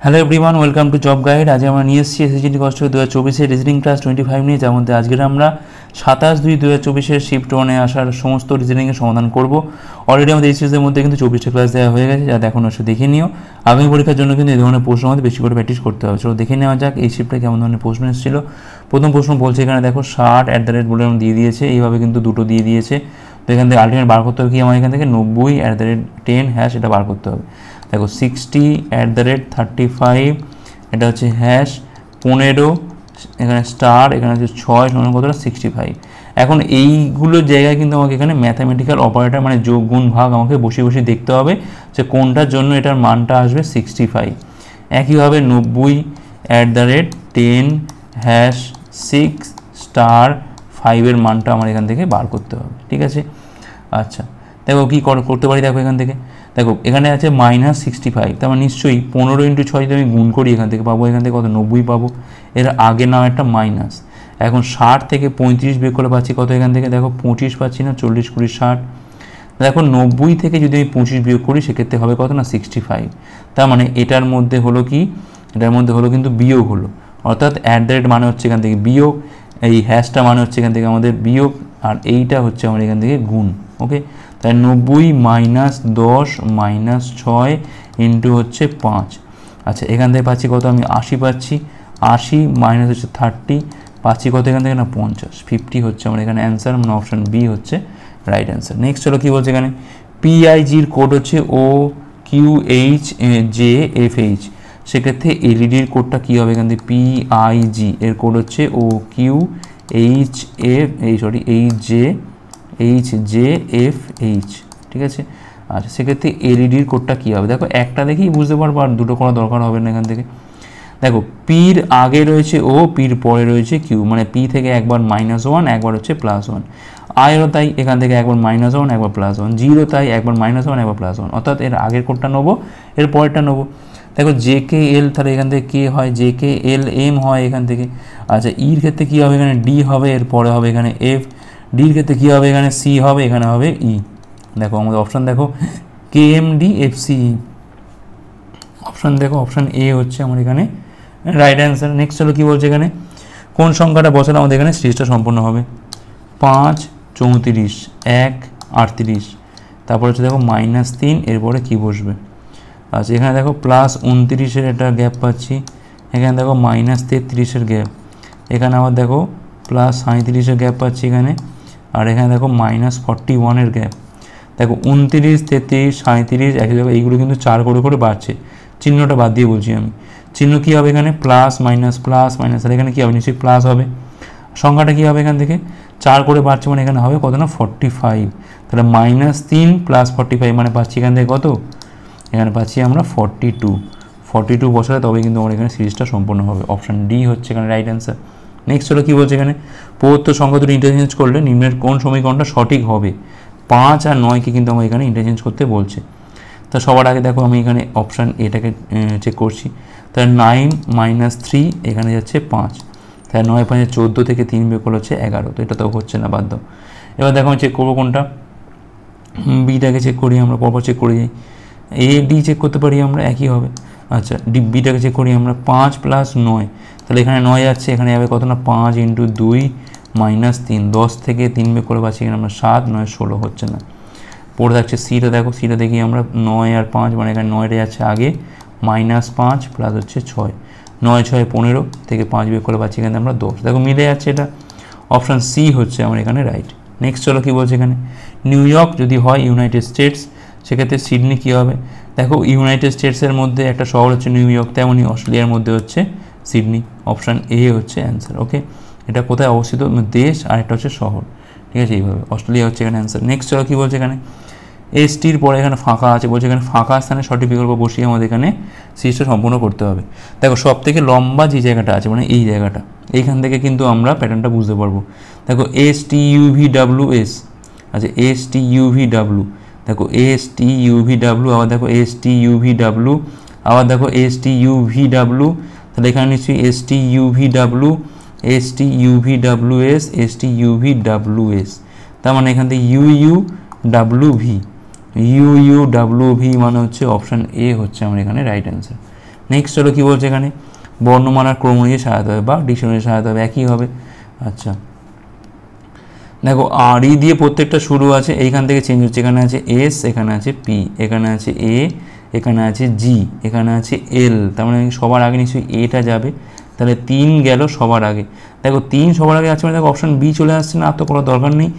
Hello everyone, welcome to job guide. আজ আমরা নিয়ে এসেছি এসএসসি কনস্টেবল 2024 রিজনিং ক্লাস 25 নিয়ে, যার মধ্যে আজকের আমরা 27/2/2024 শিফট 1-এ আসার সমস্ত রিজনিংয়ের সমাধান করব। অলরেডি আমাদের এই সিরিজের মধ্যে কিন্তু 24টা ক্লাস দেওয়া হয়ে গেছে, যা এখন অবশ্যই দেখে নিও। আগামী পরীক্ষার জন্য কিন্তু এই ধরনের প্রশ্ন আমাদের বেশি করে প্র্যাকটিস করতে হবে। চলো দেখে নেওয়া যাক এই শিফটে কেমন ধরনের প্রশ্ন এসেছিল। প্রথম প্রশ্ন বলছে এখানে দেখো 60 বলে দিয়ে দিয়েছে, এইভাবে কিন্তু দুটো দিয়ে দিয়েছে। তো এখান থেকে আলটিমেট বার করতে হবে কি, আমার এখান থেকে 90@10 এটা বার করতে হবে। দেখো 60@35, এটা হচ্ছে হ্যাশ 15, এখানে স্টার, এখানে হচ্ছে 6 সমান কতটা 65। এখন এইগুলোর জায়গায় কিন্তু আমাকে এখানে ম্যাথামেটিক্যাল অপারেটর মানে যোগ গুণ ভাগ আমাকে বসে বসে দেখতে হবে যে কোনটার জন্য এটার মানটা আসবে 65। একইভাবে 90@10 হ্যাশ 6 স্টার 5 মানটা আমার এখান থেকে বার করতে হবে। ঠিক আছে, আচ্ছা দেখো কী করতে পারি। দেখো এখান থেকে দেখো এখানে আছে -65, তার মানে নিশ্চয়ই 15 × 6 যদি আমি গুণ করি এখান থেকে পাবো, এখান থেকে কত 90 পাবো। এর আগে নাও একটা মাইনাস। এখন 60 থেকে 35 বের করে পাচ্ছি কত, এখান থেকে দেখো 25 পাচ্ছি না, 40 20 60। দেখো 90 থেকে যদি আমি 25 বিয়োগ করি সেক্ষেত্রে হবে কত না 65। তার মানে এটার মধ্যে হলো কি, এটার মধ্যে হলো কিন্তু বিয়োগ হলো, অর্থাৎ @ মানে হচ্ছে এখান থেকে বিয়োগ, এই হ্যাশটা মানে হচ্ছে এখান থেকে আমাদের বিয়োগ, আর এইটা হচ্ছে আমার এখান থেকে গুণ। ওকে, তাই 90 -10 -6 ইন্টু হচ্ছে 5। আচ্ছা এখান থেকে পাচ্ছি কত, আমি 80 পাচ্ছি, 80 মাইনাস হচ্ছে 30 পাচ্ছি কত এখান থেকে না 50 হচ্ছে আমার এখানে অ্যান্সার, মানে অপশান বি হচ্ছে রাইট অ্যান্সার। নেক্সট চলো কী বলছে এখানে, পিআইজির কোড হচ্ছে OQHJFH, সেক্ষেত্রে এলইডির কোডটা কী হবে এখান থেকে, পিআইজি এর কোড হচ্ছে OQHJFH। ঠিক আছে, আচ্ছা সেক্ষেত্রে এলইডির কোডটা কী হবে, দেখো একটা দেখেই বুঝতে পারবো, আর দুটো করা দরকার হবে না। এখান থেকে দেখো পির আগে রয়েছে ও, পির পরে রয়েছে কিউ, মানে পি থেকে একবার -1 একবার হচ্ছে +1, আয়েরও তাই এখান থেকে একবার -1 একবার +1, জিরো তাই একবার -1 একবার +1, অর্থাৎ এর আগের কোডটা নেবো, এর পরেরটা নেবো। দেখো JKL, তাহলে এখান থেকে কে হয়, JKLM হয় এখান থেকে। আচ্ছা ইর ক্ষেত্রে কী হবে, এখানে ডি হবে, এর পরে হবে এখানে এফ, ডির ক্ষেত্রে কী হবে, এখানে সি হবে, এখানে হবে ই। দেখো আমাদের অপশান দেখো KMDFCE, অপশান দেখো অপশান এ হচ্ছে আমার এখানে রাইট অ্যান্সার। নেক্সট হলো কী বলছে এখানে, কোন সংখ্যাটা বসালে আমাদের এখানে সিরিজটা সম্পূর্ণ হবে, 5 34 1 38, তারপর হচ্ছে দেখো -3, এরপরে কী বসবে। আচ্ছা এখানে দেখো +29 একটা গ্যাপ পাচ্ছি, এখানে দেখো -33 গ্যাপ, এখানে আবার দেখো +37 গ্যাপ পাচ্ছি এখানে, আর এখানে দেখো -41 গ্যাপ। দেখো 29 33 37 একই দেখো এইগুলো কিন্তু 4 করে করে বাড়ছে, চিহ্নটা বাদ দিয়ে বলছি আমি, চিহ্ন কী হবে এখানে প্লাস মাইনাস, আর এখানে কী হবে নিশ্চয়ই প্লাস হবে। সংখ্যাটা কী হবে এখান থেকে 4 করে বাড়ছে, মানে এখানে হবে কত না 45, তাহলে -3 + 45 মানে পাচ্ছি এখান থেকে কত, এখানে পাচ্ছি আমরা 42 বসালে তবে কিন্তু আমার এখানে সিরিজটা সম্পূর্ণ হবে। অপশান ডি হচ্ছে এখানে রাইট অ্যান্সার। নেক্সট হলো কী বলছে এখানে, প্রদত্ত সংখ্যা দুটো ইন্টারচেঞ্জ করলে নিম্নের কোন সমীকরণটা সঠিক হবে। 5 আর 9কে কিন্তু আমার এখানে ইন্টারচেঞ্জ করতে বলছে। তা সবার আগে দেখো আমি এখানে অপশান এটাকে চেক করছি, তাহলে 9 - 3 এখানে যাচ্ছে 5, তাহলে 9 5 14 থেকে 3 বের করলে হচ্ছে 11, তো এটা তো হচ্ছে না, বাদ দাও। এবার দেখো আমি চেক করবো কোনটা, বিটাকে চেক করি আমরা, পরপর চেক করে যাই। ডি চেক করতে পারি আমরা, একই হবে। আচ্ছা বিটাকে চেক করি আমরা, 5 + 9, তাহলে এখানে 9 যাচ্ছে, এখানে যাবে কত না 5 × 2 -3, 10 থেকে 3 বের করে পাচ্ছি এখানে আমরা 7 9 16 হচ্ছে না। পড়ে থাকছে সিটা, দেখো সিটা দেখি আমরা 9 আর 5, মানে এখানে 9টা যাচ্ছে আগে, -5 প্লাস হচ্ছে 6, 9 6 15 থেকে 5 বের করে পাচ্ছি এখানে আমরা 10, দেখো মিলে যাচ্ছে, এটা অপশান সি হচ্ছে আমার এখানে রাইট। নেক্সট চলো কী বলছে এখানে, নিউ ইয়র্ক যদি হয় ইউনাইটেড স্টেটস, সেক্ষেত্রে সিডনি কী হবে। দেখো ইউনাইটেড স্টেটসের মধ্যে একটা শহর হচ্ছে নিউ ইয়র্ক, তেমনই অস্ট্রেলিয়ার মধ্যে হচ্ছে সিডনি, অপশান এ হচ্ছে অ্যান্সার। ওকে, এটা কোথায় অবস্থিত, দেশ আর একটা হচ্ছে শহর। ঠিক আছে, এইভাবে অস্ট্রেলিয়া হচ্ছে এখানে অ্যান্সার। নেক্সট চলো কী বলছে এখানে, এসটির পরে এখানে ফাঁকা আছে, বলছে এখানে ফাঁকা স্থানে সঠিক বিকল্প বসিয়ে আমাদের এখানে সিরিজটা সম্পূর্ণ করতে হবে। দেখো সব থেকে লম্বা যে জায়গাটা আছে, মানে এই জায়গাটা, এইখান থেকে কিন্তু আমরা প্যাটার্নটা বুঝতে পারবো। দেখো STUVWS, আচ্ছা STUVW, দেখো STUVW, আবার দেখো STUVW, আবার দেখো STUVW, তাহলে এখানে নিশ্চয়ই STUVWS, তার মানে এখান থেকে UUWV মানে হচ্ছে অপশান এ হচ্ছে আমার এখানে রাইট অ্যান্সার। নেক্সট চলো কী বলছে এখানে, বর্ণমালার ক্রম অনুযায়ী সাজাতে হবে বা ডিকশনারি সাজাতে হবে, একই হবে। আচ্ছা দেখো আর ই দিয়ে প্রত্যেকটা শুরু আছে, এইখান থেকে চেঞ্জ হচ্ছে, এখানে আছে এস, এখানে আছে পি, এখানে আছে এ, এখানে আছে জি, এখানে আছে এল, তার মানে সবার আগে নিশ্চয়ই এটা যাবে, তাহলে 3 গেল সবার আগে। দেখো 3 সবার আগে আছে মানে দেখো অপশান বি চলে আসছে না, আর তো কোনো দরকার নেই,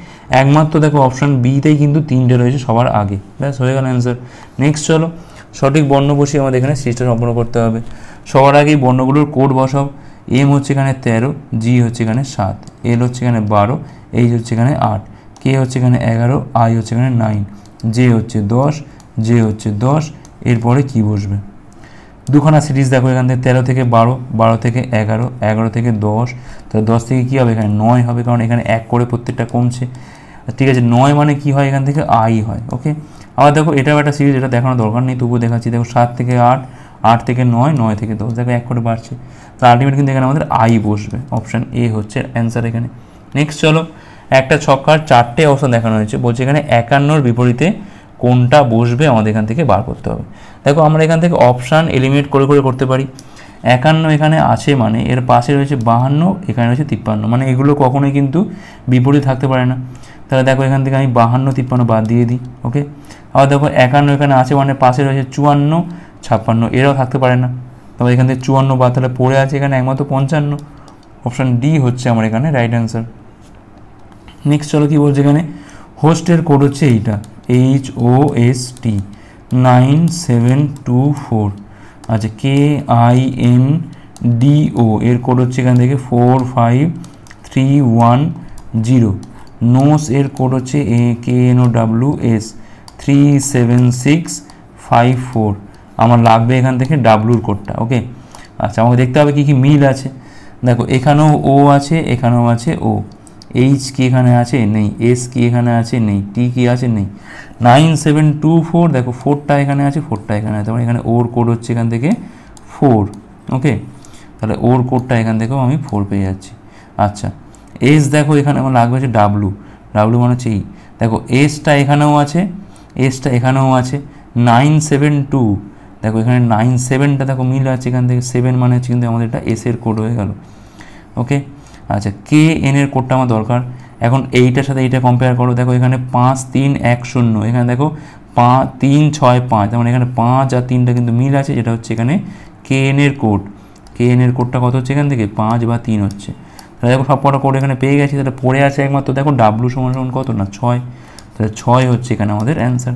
একমাত্র দেখো অপশান বিতেই কিন্তু 3টে রয়েছে সবার আগে, ব্যাস হয়ে গেল অ্যান্সার। নেক্সট চলো সঠিক বর্ণ বসিয়ে আমাদের এখানে সিরিজটা সম্পন্ন করতে হবে। সবার আগেই বর্ণগুলোর কোড বসাও। এম হচ্ছে এখানে 13, জি হচ্ছে এখানে 7, এল হচ্ছে এখানে 12, এইচ হচ্ছে এখানে 8, কে হচ্ছে এখানে 11, আই হচ্ছে এখানে 9, জে হচ্ছে 10, জে হচ্ছে 10, এরপরে কি বসবে, দুখানা সিরিজ দেখো এখান থেকে 13 থেকে 12, 12 থেকে 11, 11 থেকে 10, তাহলে 10 থেকে কী হবে, এখানে 9 হবে, কারণ এখানে 1 করে প্রত্যেকটা কমছে, ঠিক আছে। 9 মানে কি হয়, এখান থেকে আই হয়, ওকে। আবার দেখো এটাও একটা সিরিজ, এটা দেখানোর দরকার নেই, তবুও দেখাচ্ছি। দেখো 7 থেকে 8, 8 থেকে 9, 9 থেকে 10, দেখো 1 করে বাড়ছে, তো আলটিমেট কিন্তু এখানে আমাদের আই বসবে, অপশান এ হচ্ছে অ্যান্সার এখানে। নেক্সট চলো, একটা ছক্কার 4টে অপশান দেখানো হয়েছে, বলছে এখানে 51-র বিপরীতে কোনটা বসবে আমাদের এখান থেকে বার করতে হবে। দেখো আমরা এখান থেকে অপশান এলিমিনেট করে করে করতে পারি। 51 এখানে আছে মানে এর পাশে রয়েছে 52, এখানে রয়েছে 53, মানে এগুলো কখনোই কিন্তু বিপরীত থাকতে পারে না। তাহলে দেখো এখান থেকে আমি 52, 53 বাদ দিয়ে দিই, ওকে। আবার দেখো 51 এখানে আছে মানে পাশে রয়েছে 54, 56, এরাও থাকতে পারে না, তবে এখান থেকে 54 বাদ, তাহলে পড়ে আছে এখানে একমাত্র 55, অপশান ডি হচ্ছে আমার এখানে রাইট অ্যান্সার। নেক্সট চলো কী বলছে এখানে, হোস্টের কোড হচ্ছে এইটা HOST 9724, আচ্ছা KINDO এর কোড হচ্ছে এখান থেকে 45310, নোস এর কোড হচ্ছে KNOWS 37654, আমার লাগবে এখান থেকে ডাব্লুর কোডটা, ওকে। আচ্ছা আমাকে দেখতে হবে কী কী মিল আছে। দেখো এখানেও ও আছে, এখানেও আছে ও, এইচ কি এখানে আছে, নেই, এস কি এখানে আছে, নেই, টি কি আছে, নেই। 9724 দেখো 4টা এখানে আছে, 4টা এখানে আছে, মানে এখানে ওর কোড হচ্ছে এখান থেকে 4, ওকে। তাহলে ওর কোডটা এখান থেকেও আমি 4 পেয়ে যাচ্ছি। আচ্ছা এস দেখো এখানে আমার লাগবে হচ্ছে ডাব্লু, ডাব্লু মানে হচ্ছে এই, দেখো এসটা এখানেও আছে, এসটা এখানেও আছে, 972 দেখো এখানে 97টা দেখো মিল আছে এখান থেকে, 7 মানে হচ্ছে কিন্তু আমাদের এটা এস এর কোড হয়ে গেল, ওকে। আচ্ছা কে এন এর কোডটা আমার দরকার, এখন এইটার সাথে এইটা কম্পেয়ার করো, দেখো এখানে 5310, এখানে দেখো 5365, তার মানে এখানে 5 আর 3টা কিন্তু মিল আছে, যেটা হচ্ছে এখানে কে এন এর কোড। কে এন এর কোডটা কত হচ্ছে এখান থেকে 5 বা 3 হচ্ছে, তাহলে দেখো সব কটা কোড এখানে পেয়ে গেছি, তাহলে পড়ে আছে একমাত্র দেখো ডাব্লু সমান সমান কত না 6, তাহলে 6 হচ্ছে এখানে আমাদের অ্যান্সার,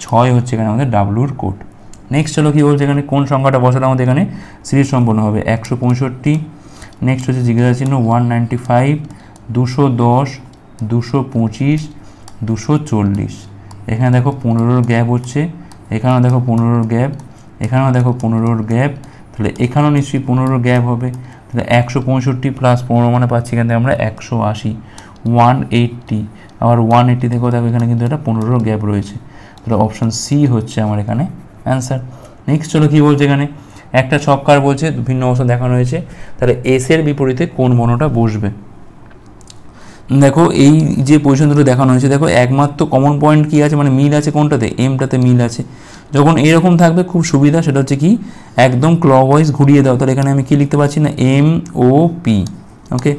6 হচ্ছে এখানে আমাদের ডাব্লুর কোড। নেক্সট চলো কী বলছে এখানে, কোন সংখ্যাটা বসালে আমাদের এখানে সিরিজ সম্পন্ন হবে, 165, নেক্সট হচ্ছে জিজ্ঞাসা চিহ্ন 195, 210, 225, 240, এখানে দেখো 15-র গ্যাপ হচ্ছে, এখানেও দেখো 15-র গ্যাপ, এখানেও দেখো 15-র গ্যাপ, তাহলে এখানেও নিশ্চয়ই 15-র গ্যাপ হবে, তাহলে 165 প্লাস 15 মানে পাচ্ছি এখান থেকে আমরা 180, 180, আবার 180 দেখো এখানে কিন্তু এটা 15-র গ্যাপ রয়েছে, তাহলে অপশান সি হচ্ছে আমার এখানে অ্যান্সার। নেক্সট চলো কী বলছে এখানে, একটা ছক্কার বলছে ভিন্ন অবস্থা দেখানো হয়েছে, তাহলে এস এর বিপরীতে কোন বর্ণটা বসবে। দেখো এই যে পজিশন দুটো দেখানো হয়েছে, দেখো একমাত্র কমন পয়েন্ট কী আছে, মানে মিল আছে কোনটাতে, এমটাতে মিল আছে। যখন এরকম থাকবে খুব সুবিধা, সেটা হচ্ছে কি একদম ক্লকওয়াইজ ঘুরিয়ে দাও, তাহলে এখানে আমি কি লিখতে পারছি না MOP, ওকে।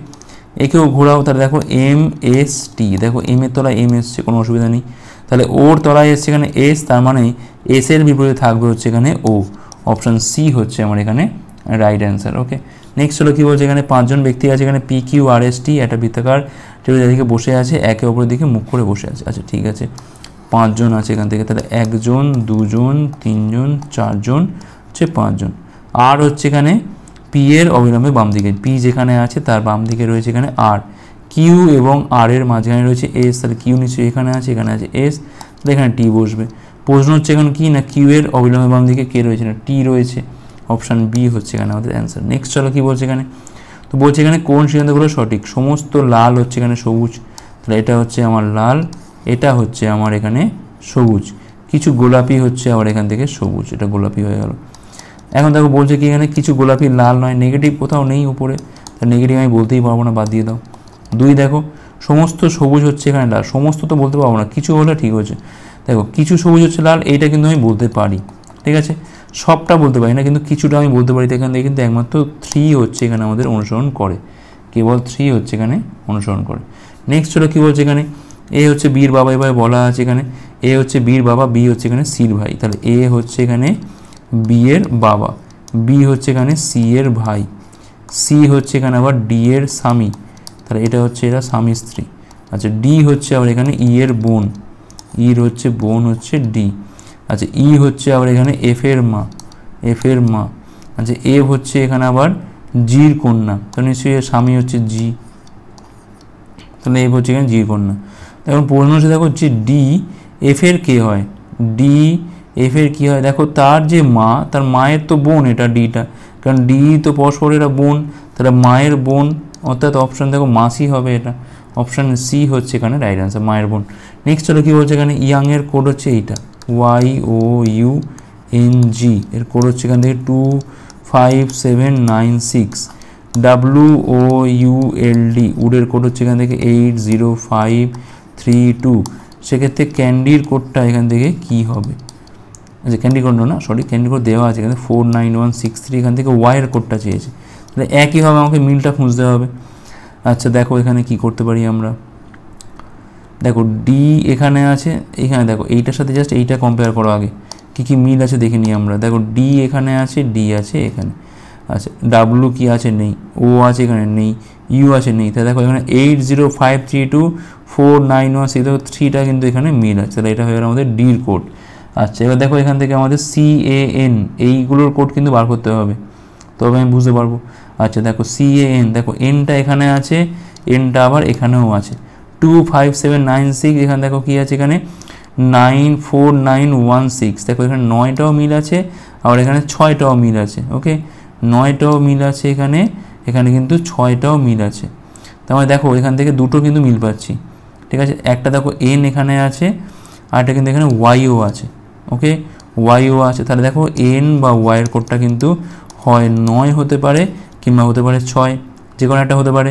একেও ঘোরাও, তাহলে দেখো MST, দেখো এম এর তলায় এম এসছে, কোনো অসুবিধা নেই, তাহলে ওর তলায় এসছে এখানে এস, তার মানে এস এর বিপরীতে থাকবে হচ্ছে এখানে ও, অপশান সি হচ্ছে আমার এখানে রাইট অ্যান্সার, ওকে। নেক্সট হলো কী বলছে এখানে, 5 জন ব্যক্তি আছে এখানে PQRST, একটা বৃত্তাকার টেবিলের দিকে বসে আছে, একে অপরের দিকে মুখ করে বসে আছে, আচ্ছা ঠিক আছে 5 জন আছে এখান থেকে, তাহলে 1 জন 2 জন 3 জন 4 জন হচ্ছে 5 জন, আর হচ্ছে এখানে পি এর অবিলম্বে বাম দিকে, পি যেখানে আছে তার বাম দিকে রয়েছে এখানে আর, কিউ এবং আর এর মাঝখানে রয়েছে এস, তাহলে কিউ নিশ্চয়ই এখানে আছে, এখানে আছে এস, তাহলে এখানে টি বসবে। প্রশ্ন হচ্ছে এখন কি না, কিউ এর অবিলম্বে বাম দিকে কে রয়েছে না টি রয়েছে, অপশান বি হচ্ছে এখানে আমাদের অ্যান্সার। নেক্সট চলো কী বলছে এখানে, তো বলছে এখানে কোন সিদ্ধান্তগুলো সঠিক, সমস্ত লাল হচ্ছে এখানে সবুজ, তাহলে এটা হচ্ছে আমার লাল, এটা হচ্ছে আমার এখানে সবুজ, কিছু গোলাপি হচ্ছে আবার এখান থেকে সবুজ, এটা গোলাপি হয়ে গেল। এখন দেখো বলছে কি এখানে কিছু গোলাপি লাল নয়, নেগেটিভ কোথাও নেই উপরে, তাহলে নেগেটিভ আমি বলতেই পারবো না, বাদ দিয়ে দাও। 2 দেখো সমস্ত সবুজ হচ্ছে এখানে লাল, সমস্ত তো বলতে পারবো না, কিছু হলে ঠিক হচ্ছে, দেখো কিছু সবুজ হচ্ছে লাল, এইটা কিন্তু আমি বলতে পারি, ঠিক আছে। সবটা বলতে পারি না, কিন্তু কিছুটা আমি বলতে পারি। এখান থেকে কিন্তু একমাত্র 3 হচ্ছে এখানে আমাদের অনুসরণ করে, কেবল 3 হচ্ছে এখানে অনুসরণ করে। নেক্সট হলো কী বলছে এখানে, এ হচ্ছে বীর বাবা, এভাবে বলা আছে এখানে এ হচ্ছে বীর বাবা, বি হচ্ছে এখানে সির ভাই, তাহলে এ হচ্ছে এখানে বি এর বাবা, বি হচ্ছে এখানে সি এর ভাই, সি হচ্ছে এখানে আবার ডি এর স্বামী, তাহলে এটা হচ্ছে এরা স্বামী স্ত্রী। আচ্ছা ডি হচ্ছে আবার এখানে ই এর বোন, ইর হচ্ছে বোন হচ্ছে ডি। আচ্ছা ই হচ্ছে আবার এখানে এফ এর মা, এফ এর মা। আচ্ছা এফ হচ্ছে এখানে আবার জির কন্যা, তো নিশ্চয়ই এর স্বামী হচ্ছে জি, তাহলে এফ হচ্ছে এখানে জির কন্যা। এখন প্রশ্ন হচ্ছে দেখো যে ডি এফ এর কে হয়, ডি এফ এর কী হয়, দেখো তার যে মা, তার মায়ের তো বোন এটা ডিটা, কারণ ডি তো পরস্পর এরা বোন, তাহলে মায়ের বোন, অর্থাৎ অপশান দেখো মাসি হবে, এটা অপশান সি হচ্ছে এখানে রাইট অ্যান্সার, মায়ের বোন। নেক্সট হলো কী বলছে এখানে, ইয়াংয়ের কোড হচ্ছে এইটা YOUNG, এর কোড হচ্ছে এখান থেকে 25796, WOULD, উডের কোড হচ্ছে এখান থেকে 80532। সেক্ষেত্রে ক্যান্ডির কোডটা এখান থেকে কী হবে, আচ্ছা ক্যান্ডি কোড না, সরি ক্যান্ডি কোড দেওয়া আছে এখানে 49163, এখান থেকে ওয়াইয়ের কোডটা চেয়েছে, তাহলে একইভাবে আমাকে মিলটা খুঁজতে হবে। আচ্ছা দেখো এখানে কি করতে পারি আমরা, দেখো ডি এখানে আছে, এখানে দেখো এইটার সাথে জাস্ট এইটা কম্পেয়ার করো আগে, কী কী মিল আছে দেখে নিই আমরা। দেখো ডি এখানে আছে, ডি আছে এখানে, আচ্ছা ডাব্লু কি আছে, নেই, ও আছে এখানে নেই, ইউ আছে নেই, তাহলে দেখো এখানে 805324916, দেখো 3টা কিন্তু এখানে মিল আছে, তাহলে এটা হয়ে গেল আমাদের ডির কোড। আচ্ছা এবার দেখো এখান থেকে আমাদের CAN এইগুলোর কোড কিন্তু বার করতে হবে, তবে আমি বুঝতে পারবো। আচ্ছা দেখো CAN, দেখো এনটা এখানে আছে, এনটা আবার এখানেও আছে, 25796, এখানে দেখো কী আছে এখানে 94916, দেখো এখানে 9টাও মিল আছে, আবার এখানে 6টাও মিল আছে, ওকে 9টাও মিল আছে এখানে, এখানে কিন্তু 6টাও মিল আছে, তার মানে দেখো এখান থেকে দুটো কিন্তু মিল পাচ্ছি, ঠিক আছে। একটা দেখো এন এখানে আছে, আর একটা কিন্তু এখানে ওয়াইও আছে, ওকে ওয়াইও আছে, তাহলে দেখো এন বা ওয়াইয়ের কোডটা কিন্তু হয় 9 হতে পারে কিংবা হতে পারে 6, যে কোনো একটা হতে পারে।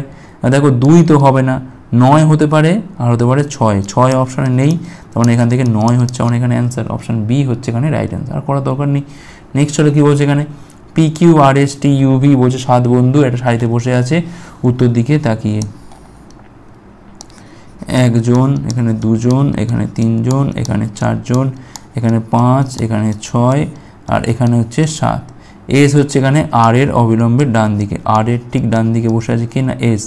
দেখো 2 তো হবে না, 9 হতে পারে আর হতে পারে 6 অপশানে নেই, তার মানে এখান থেকে 9 হচ্ছে আমার এখানে অ্যান্সার, অপশান বি হচ্ছে এখানে রাইট অ্যান্সার, আর করার দরকার নেই। নেক্সট হলো কী বলছে এখানে, PQRSTUV বলছে 7 বন্ধু একটা সারিতে বসে আছে উত্তর দিকে তাকিয়ে, একজন, এখানে 2 জন, এখানে 3 জন, এখানে 4 জন, এখানে 5, এখানে 6, আর এখানে হচ্ছে 7। এস হচ্ছে এখানে আর এর অবিলম্বের ডান দিকে, আর এর ঠিক ডান দিকে বসে আছে কি না এস।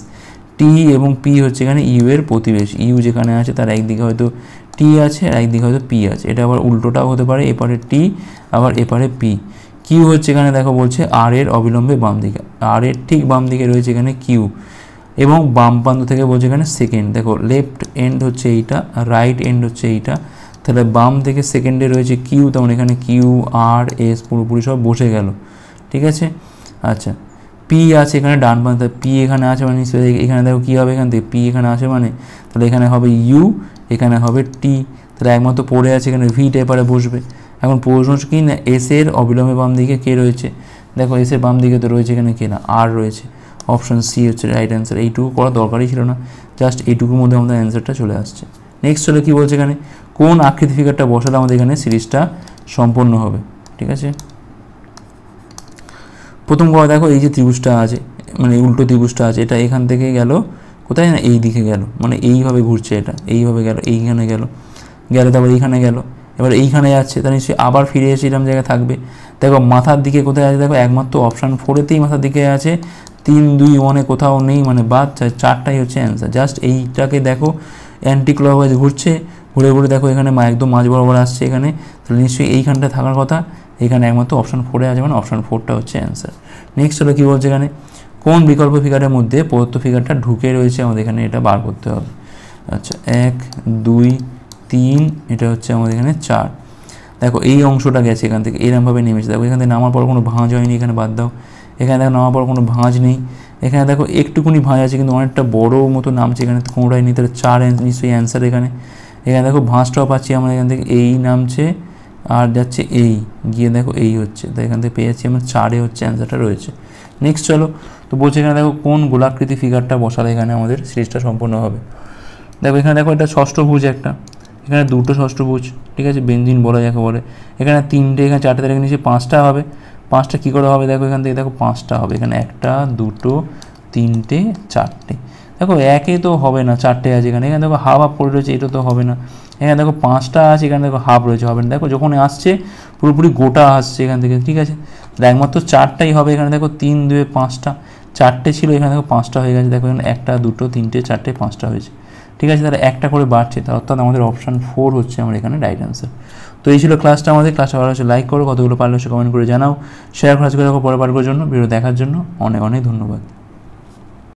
টি এবং পি হচ্ছে এখানে ইউ এর প্রতিবেশী, ইউ যেখানে আছে তার একদিকে হয়তো টি আছে আর একদিকে হয়তো পি আছে, এটা আবার উল্টোটাও হতে পারে, এপারে টি আবার এপারে পি। কিউ হচ্ছে এখানে দেখো বলছে আর এর অবিলম্বে বাম দিকে, আর এর ঠিক বাম দিকে রয়েছে এখানে কিউ, এবং বাম প্রান্ত থেকে বলছে এখানে সেকেন্ড, দেখো লেফট এন্ড হচ্ছে এইটা আর রাইট এন্ড হচ্ছে এইটা, তাহলে বাম থেকে সেকেন্ডে রয়েছে কিউ, তেমন এখানে কিউ আর এস পুরোপুরি সব বসে গেল, ঠিক আছে। আচ্ছা পি আছে এখানে ডান প্রান্তে, পি এখানে আছে মানে নিশ্চয়ই এখানে দেখো কী হবে, এখান থেকে পি এখানে আছে মানে তাহলে এখানে হবে ইউ, এখানে হবে টি, তাহলে একমাত্র পড়ে আছে এখানে ভি এপারে বসবে। এখন প্রশ্ন হচ্ছে কি না এসের অবিলম্বে বাম দিকে কে রয়েছে, দেখো এসের বাম দিকে তো রয়েছে এখানে কে না আর রয়েছে, অপশন সি হচ্ছে রাইট অ্যান্সার। এইটুকু করা দরকারই ছিল না, জাস্ট এইটুকুর মধ্যে আমাদের অ্যান্সারটা চলে আসছে। নেক্সট হলো কী বলছে এখানে, কোন আকৃতি ফিগারটা বসালে আমাদের এখানে সিরিজটা সম্পন্ন হবে, ঠিক আছে। প্রথম কথা দেখো এই যে ত্রিভুজটা আছে, মানে উল্টো ত্রিভুজটা আছে, এটা এখান থেকে গেল কোথায় না এই দিকে গেল, মানে এইভাবে ঘুরছে, এটা এইভাবে গেল, এইখানে গেল, তারপর এইখানে গেল, এবার এইখানে যাচ্ছে, তাহলে নিশ্চয়ই আবার ফিরে এসে এরকম জায়গায় থাকবে। দেখো মাথার দিকে কোথায় আছে, দেখো একমাত্র অপশান 4-তেই মাথার দিকে আছে, 3, 2, 1 কোথাও নেই, মানে বাদ, 4টাই হচ্ছে অ্যান্সার। জাস্ট এইটাকে দেখো অ্যান্টি ক্লকওয়াইজ ঘুরছে, ঘুরে ঘুরে দেখো এখানে একদম মাঝ বরাবর আসছে এখানে, তাহলে নিশ্চয়ই এইখানটা থাকার কথা, এখানে একমাত্র অপশান 4-এ আছে, মানে অপশান 4টা হচ্ছে অ্যান্সার। নেক্সট হলো কী বলছে এখানে, কোন বিকল্প ফিগারের মধ্যে প্রদত্ত ফিগারটা ঢুকে রয়েছে, আমাদের এখানে এটা বার করতে হবে। আচ্ছা 1, 2, 3, এটা হচ্ছে আমাদের এখানে 4। দেখো এই অংশটা গেছে এখান থেকে এরমভাবে নেমেছে, দেখো এখান থেকে নামার পর কোনো ভাঁজ হয়নি, এখানে বাদ দাও, এখানে দেখো নামার পর কোনো ভাঁজ নেই, এখানে দেখো একটুকুনি ভাঁজ আছে কিন্তু অনেকটা বড় মতো নামছে, এখানে কোনোটাই নেই, তাহলে 4 নিশ্চয়ই অ্যান্সার এখানে। এখানে দেখো ভাঁজটাও পাচ্ছি আমরা এখান থেকে, এই নামছে আর যাচ্ছে এই গিয়ে দেখো এই হচ্ছে, তাই এখান থেকে পেয়ে যাচ্ছি আমরা 4-এ হচ্ছে অ্যান্সারটা রয়েছে। নেক্সট চলো, তো বলছে এখানে দেখো কোন গোলাকৃতি ফিগারটা বসালে এখানে আমাদের সিরিজটা সম্পূর্ণ হবে। দেখো এখানে দেখো এটা ষষ্ঠভুজ একটা, এখানে দুটো ষষ্ঠভুজ, ঠিক আছে, বেঞ্জিন বলা যাকে বলে। এখানে তিনটে, এখানে চারটে, তার নিচে পাঁচটা হবে। পাঁচটা কী করে হবে দেখো, এখান থেকে দেখো পাঁচটা হবে, এখানে একটা, দুটো, তিনটে, চারটে। দেখো একে তো হবে না, চারটে আছে এখানে, এখানে দেখো হাফ হাফ করে রয়েছে, এটা তো হবে না। এখানে দেখো পাঁচটা আছে, এখানে দেখো হাফ রয়েছে, হবে না। দেখো যখন আসছে পুরোপুরি গোটা আসছে এখান থেকে, ঠিক আছে, একমাত্র চারটাই হবে। এখানে দেখো 3 2 5টা, চারটে ছিল, এখানে দেখো পাঁচটা হয়ে গেছে। দেখো এখানে একটা, দুটো, তিনটে, চারটে, পাঁচটা হয়েছে, ঠিক আছে, তাহলে একটা করে বাড়ছে, তার অর্থাৎ আমাদের অপশান 4 হচ্ছে আমার এখানে রাইট অ্যান্সার। তো এই ছিল ক্লাসটা আমাদের। ক্লাসটা ভালো হচ্ছে লাইক করো, কতগুলো পারলে কমেন্ট করে জানাও, শেয়ার করে আজকে দেখো পরে পারবার জন্য। ভিডিও দেখার জন্য অনেক অনেক ধন্যবাদ।